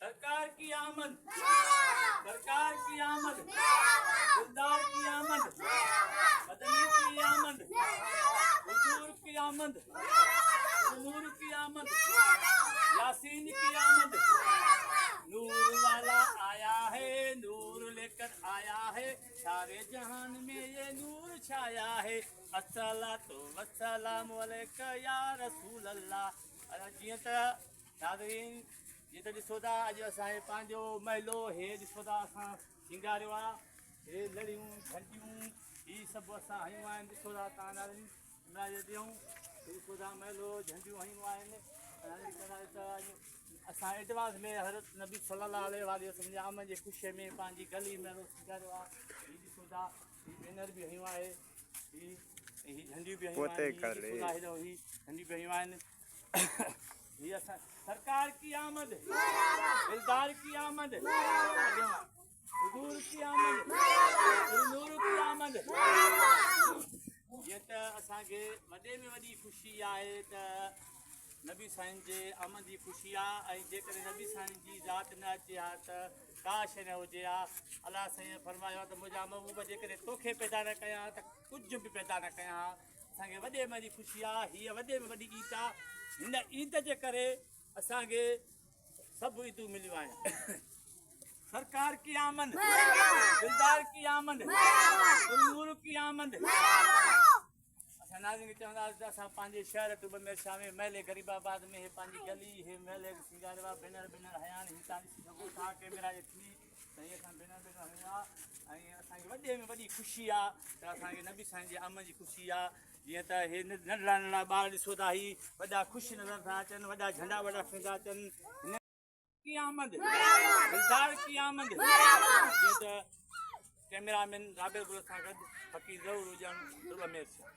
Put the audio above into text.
सरकार की आमद, सरकार की आमद, दिलदार की आमद, मदनी की आमद, हुजूर की आमद, नूर की आमद, यासीन की आमद। नूर वाला आया है, नूर लेकर आया है, सारे जहान में ये नूर छाया है। अस्सलातु वस्सलामु अलैका या रसूल अल्लाह। जीअं त नाज़रीन जीअं त ॾिसो था अॼु असांजे पंहिंजो महिलो हे ॾिसो था असां सिंगारियो आहे, हे लड़ियूं घंटियूं हीअ सभु असां हयूं आहिनि। ॾिसो था तव्हां नाज़रीन इमराज ॾियूं ॾिसो था महिलो झंडियूं हयूं आहिनि। असां एडवांस में हज़रत नबी सल्लल्लाहु अलैहि वसल्लम जे आमद जी ख़ुशीअ में पंहिंजी गली महिलो सिंगारियो आहे। हीअ ॾिसो था हीअ बैनर बि हयूं आहे, हीअ झंडियूं बि हयूं आहिनि, हीअ ॾिसो था हेॾो हीअ झंडियूं बि हयूं आहिनि। ये सरकार की आमद, दिलदार की आमद, हुजूर की आमद, नूर की आमद। ये त असांखे वॾे में वॾी ख़ुशी आहे त नबी साईं जे आमद जी ख़ुशी आहे। ऐं जेकॾहिं नबी साईं जी ज़ात न अचे हा त का शइ न हुजे हा। अलाह साईं फरमायो त मुंहिंजा महबूब जेकॾहिं तोखे पैदा न कयां त कुझु बि पैदा न कयां। असांखे वॾे में वॾी ख़ुशी आहे, हीअ वॾे में वॾी ईद आहे। हिन ईद जे करे असांखे सभु ईदूं मिलियूं आहिनि। सरकार की आमद, दिलदार की आमद, नूर की आमद। असां नाज़रीन चवंदासीं त असां पंहिंजे शहर टुबमेर शाह में महले गरीबाबाद में हे पंहिंजी गली हे महले सिंगारियो आहे। बैनर हया आहिनि, हीअ तव्हां ॾिसी सघो था कैमरा जे थ्री त हीअ असां बैनर हया आहे। ऐं असांखे वॾे में वॾी ख़ुशी आहे त असांखे नबी साईं जे आमद जी ख़ुशी आहे। जीअं त हे नंढड़ा नंढड़ा ॿार ॾिसो था ही वॾा ख़ुशि नज़र था अचनि, वॾा झंडा वॾा फहिंदा अचनि। हिन की आमद, दिलदार की आमद। जीअं त कैमरामैन राबेल गुल सां गॾु फ़क़ीर ज़रूरु हुजनि टुबमेर सां।